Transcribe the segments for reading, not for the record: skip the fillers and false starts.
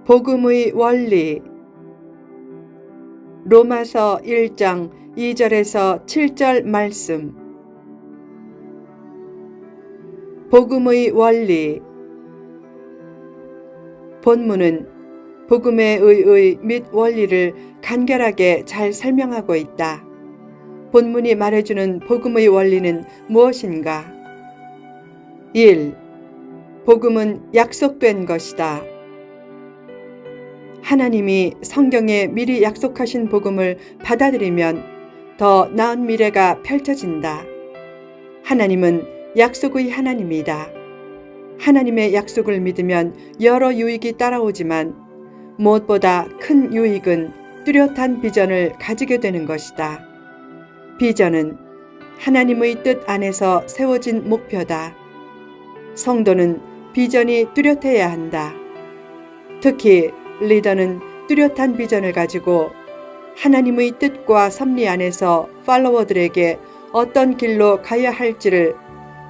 복음의 원리. 로마서 1장 2절에서 7절 말씀. 복음의 원리. 본문은 복음의 의의 및 원리를 간결하게 잘 설명하고 있다. 본문이 말해주는 복음의 원리는 무엇인가? 1. 복음은 약속된 것이다. 하나님이 성경에 미리 약속하신 복음을 받아들이면 더 나은 미래가 펼쳐진다. 하나님은 약속의 하나님이다. 하나님의 약속을 믿으면 여러 유익이 따라오지만 무엇보다 큰 유익은 뚜렷한 비전을 가지게 되는 것이다. 비전은 하나님의 뜻 안에서 세워진 목표다. 성도는 비전이 뚜렷해야 한다. 특히 리더는 뚜렷한 비전을 가지고 하나님의 뜻과 섭리 안에서 팔로워들에게 어떤 길로 가야 할지를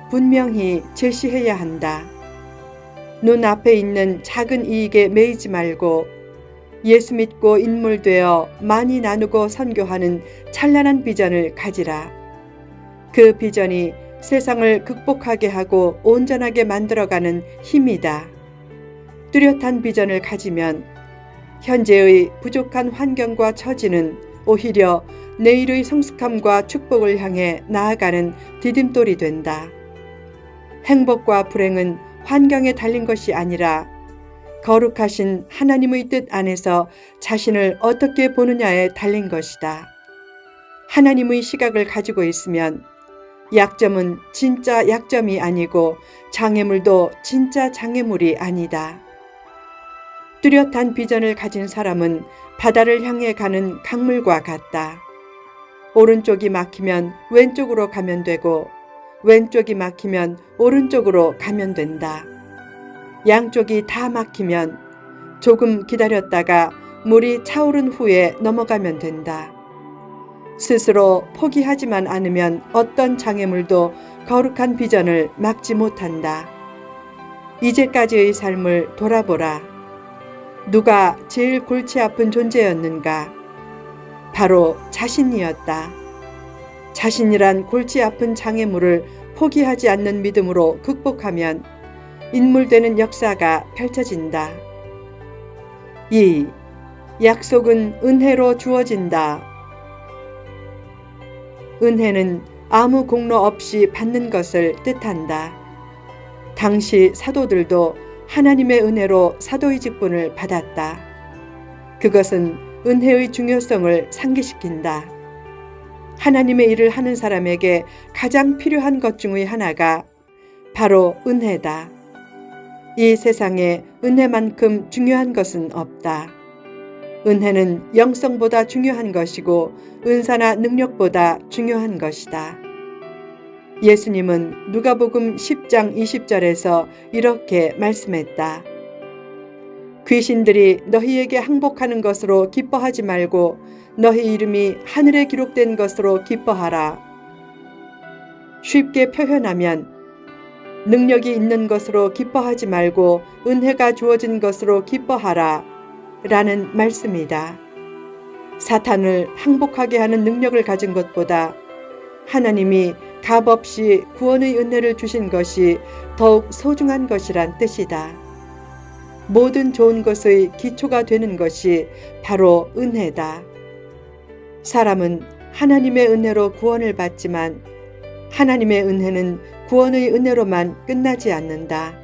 분명히 제시해야 한다. 눈앞에 있는 작은 이익에 매이지 말고 예수 믿고 인물되어 많이 나누고 선교하는 찬란한 비전을 가지라. 그 비전이 세상을 극복하게 하고 온전하게 만들어가는 힘이다. 뚜렷한 비전을 가지면 현재의 부족한 환경과 처지는 오히려 내일의 성숙함과 축복을 향해 나아가는 디딤돌이 된다. 행복과 불행은 환경에 달린 것이 아니라 거룩하신 하나님의 뜻 안에서 자신을 어떻게 보느냐에 달린 것이다. 하나님의 시각을 가지고 있으면 약점은 진짜 약점이 아니고 장애물도 진짜 장애물이 아니다. 뚜렷한 비전을 가진 사람은 바다를 향해 가는 강물과 같다. 오른쪽이 막히면 왼쪽으로 가면 되고 왼쪽이 막히면 오른쪽으로 가면 된다. 양쪽이 다 막히면 조금 기다렸다가 물이 차오른 후에 넘어가면 된다. 스스로 포기하지만 않으면 어떤 장애물도 거룩한 비전을 막지 못한다. 이제까지의 삶을 돌아보라. 누가 제일 골치 아픈 존재였는가? 바로 자신이었다. 자신이란 골치 아픈 장애물을 포기하지 않는 믿음으로 극복하면 인물되는 역사가 펼쳐진다. 2. 약속은 은혜로 주어진다. 은혜는 아무 공로 없이 받는 것을 뜻한다. 당시 사도들도 하나님의 은혜로 사도의 직분을 받았다. 그것은 은혜의 중요성을 상기시킨다. 하나님의 일을 하는 사람에게 가장 필요한 것 중의 하나가 바로 은혜다. 이 세상에 은혜만큼 중요한 것은 없다. 은혜는 영성보다 중요한 것이고 은사나 능력보다 중요한 것이다. 예수님은 누가복음 10장 20절에서 이렇게 말씀했다. 귀신들이 너희에게 항복하는 것으로 기뻐하지 말고 너희 이름이 하늘에 기록된 것으로 기뻐하라. 쉽게 표현하면 능력이 있는 것으로 기뻐하지 말고 은혜가 주어진 것으로 기뻐하라 라는 말씀이다. 사탄을 항복하게 하는 능력을 가진 것보다 하나님이 값없이 구원의 은혜를 주신 것이 더욱 소중한 것이란 뜻이다. 모든 좋은 것의 기초가 되는 것이 바로 은혜다. 사람은 하나님의 은혜로 구원을 받지만 하나님의 은혜는 구원의 은혜로만 끝나지 않는다.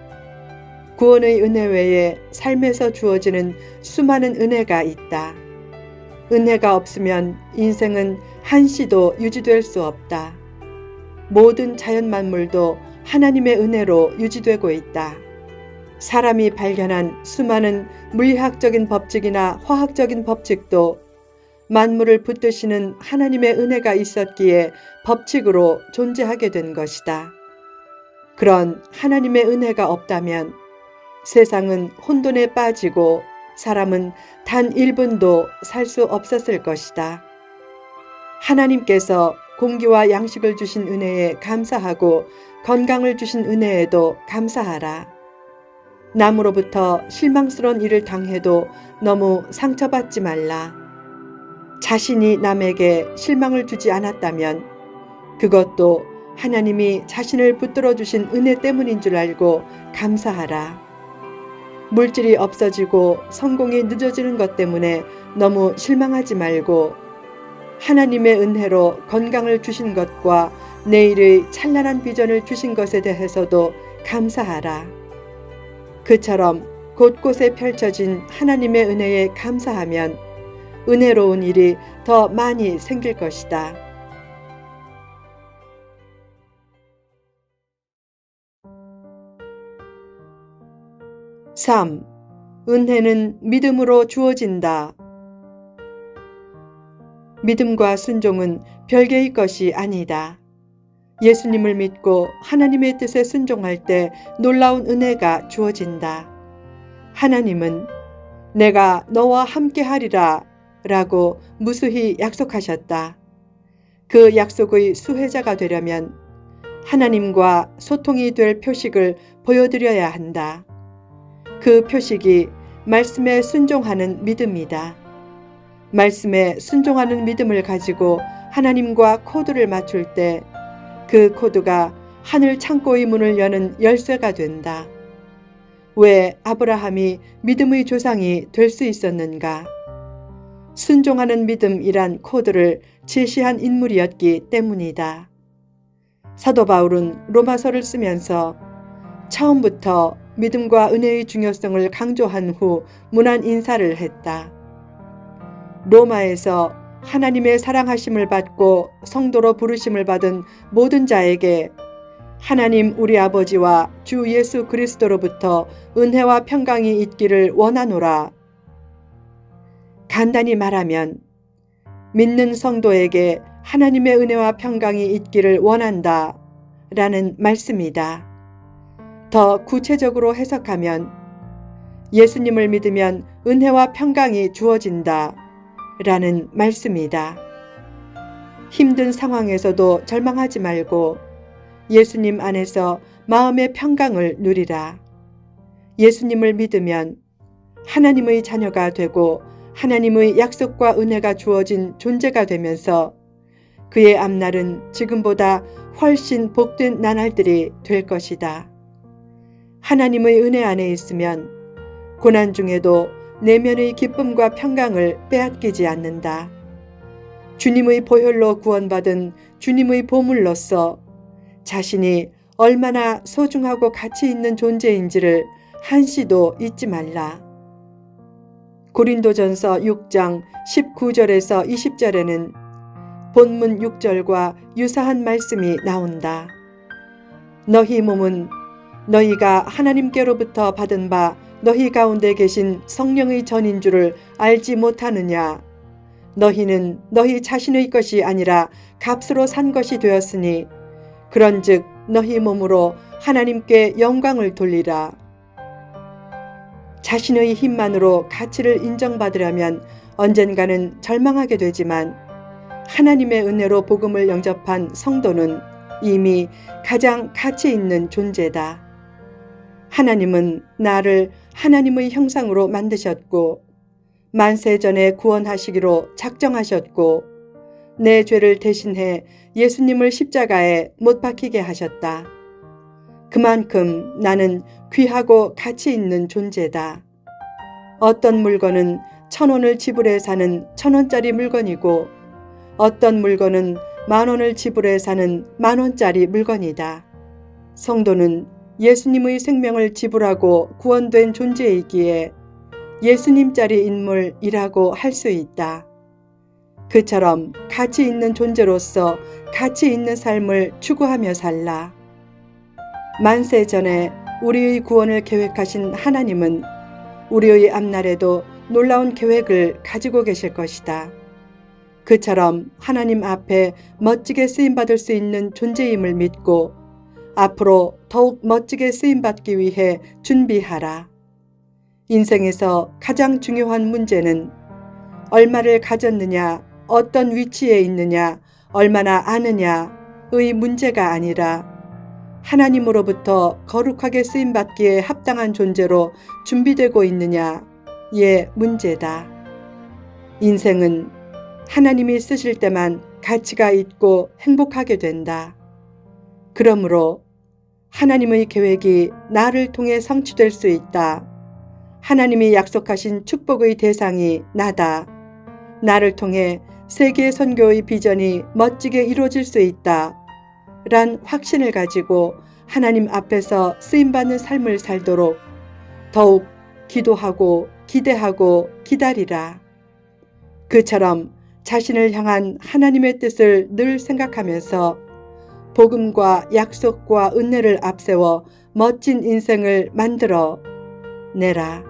구원의 은혜 외에 삶에서 주어지는 수많은 은혜가 있다. 은혜가 없으면 인생은 한시도 유지될 수 없다. 모든 자연 만물도 하나님의 은혜로 유지되고 있다. 사람이 발견한 수많은 물리학적인 법칙이나 화학적인 법칙도 만물을 붙드시는 하나님의 은혜가 있었기에 법칙으로 존재하게 된 것이다. 그런 하나님의 은혜가 없다면 세상은 혼돈에 빠지고 사람은 단 1분도 살 수 없었을 것이다. 하나님께서 공기와 양식을 주신 은혜에 감사하고 건강을 주신 은혜에도 감사하라. 남으로부터 실망스러운 일을 당해도 너무 상처받지 말라. 자신이 남에게 실망을 주지 않았다면 그것도 하나님이 자신을 붙들어 주신 은혜 때문인 줄 알고 감사하라. 물질이 없어지고 성공이 늦어지는 것 때문에 너무 실망하지 말고 하나님의 은혜로 건강을 주신 것과 내일의 찬란한 비전을 주신 것에 대해서도 감사하라. 그처럼 곳곳에 펼쳐진 하나님의 은혜에 감사하면 은혜로운 일이 더 많이 생길 것이다. 3. 은혜는 믿음으로 주어진다. 믿음과 순종은 별개의 것이 아니다. 예수님을 믿고 하나님의 뜻에 순종할 때 놀라운 은혜가 주어진다. 하나님은 내가 너와 함께하리라 라고 무수히 약속하셨다. 그 약속의 수혜자가 되려면 하나님과 소통이 될 표식을 보여드려야 한다. 그 표식이 말씀에 순종하는 믿음이다. 말씀에 순종하는 믿음을 가지고 하나님과 코드를 맞출 때 그 코드가 하늘 창고의 문을 여는 열쇠가 된다. 왜 아브라함이 믿음의 조상이 될 수 있었는가? 순종하는 믿음이란 코드를 제시한 인물이었기 때문이다. 사도 바울은 로마서를 쓰면서 처음부터 믿음과 은혜의 중요성을 강조한 후 문안 인사를 했다. 로마에서 하나님의 사랑하심을 받고 성도로 부르심을 받은 모든 자에게 하나님 우리 아버지와 주 예수 그리스도로부터 은혜와 평강이 있기를 원하노라. 간단히 말하면 믿는 성도에게 하나님의 은혜와 평강이 있기를 원한다 라는 말씀이다. 더 구체적으로 해석하면 예수님을 믿으면 은혜와 평강이 주어진다 라는 말씀이다. 힘든 상황에서도 절망하지 말고 예수님 안에서 마음의 평강을 누리라. 예수님을 믿으면 하나님의 자녀가 되고 하나님의 약속과 은혜가 주어진 존재가 되면서 그의 앞날은 지금보다 훨씬 복된 나날들이 될 것이다. 하나님의 은혜 안에 있으면 고난 중에도 내면의 기쁨과 평강을 빼앗기지 않는다. 주님의 보혈로 구원받은 주님의 보물로서 자신이 얼마나 소중하고 가치 있는 존재인지를 한시도 잊지 말라. 고린도전서 6장 19절에서 20절에는 본문 6절과 유사한 말씀이 나온다. 너희 몸은 너희가 하나님께로부터 받은 바 너희 가운데 계신 성령의 전인 줄을 알지 못하느냐. 너희는 너희 자신의 것이 아니라 값으로 산 것이 되었으니 그런즉 너희 몸으로 하나님께 영광을 돌리라. 자신의 힘만으로 가치를 인정받으려면 언젠가는 절망하게 되지만 하나님의 은혜로 복음을 영접한 성도는 이미 가장 가치 있는 존재다. 하나님은 나를 하나님의 형상으로 만드셨고 만세전에 구원하시기로 작정하셨고 내 죄를 대신해 예수님을 십자가에 못 박히게 하셨다. 그만큼 나는 귀하고 가치 있는 존재다. 어떤 물건은 1,000원을 지불해 사는 1,000원짜리 물건이고 어떤 물건은 10,000원을 지불해 사는 10,000원짜리 물건이다. 성도는 예수님의 생명을 지불하고 구원된 존재이기에 예수님짜리 인물이라고 할 수 있다. 그처럼 가치 있는 존재로서 가치 있는 삶을 추구하며 살라. 만세 전에 우리의 구원을 계획하신 하나님은 우리의 앞날에도 놀라운 계획을 가지고 계실 것이다. 그처럼 하나님 앞에 멋지게 쓰임받을 수 있는 존재임을 믿고 앞으로 더욱 멋지게 쓰임받기 위해 준비하라. 인생에서 가장 중요한 문제는 얼마를 가졌느냐, 어떤 위치에 있느냐, 얼마나 아느냐의 문제가 아니라 하나님으로부터 거룩하게 쓰임받기에 합당한 존재로 준비되고 있느냐의 문제다. 인생은 하나님이 쓰실 때만 가치가 있고 행복하게 된다. 그러므로 하나님의 계획이 나를 통해 성취될 수 있다. 하나님이 약속하신 축복의 대상이 나다. 나를 통해 세계 선교의 비전이 멋지게 이루어질 수 있다. 란 확신을 가지고 하나님 앞에서 쓰임받는 삶을 살도록 더욱 기도하고 기대하고 기다리라. 그처럼 자신을 향한 하나님의 뜻을 늘 생각하면서 복음과 약속과 은혜를 앞세워 멋진 인생을 만들어 내라.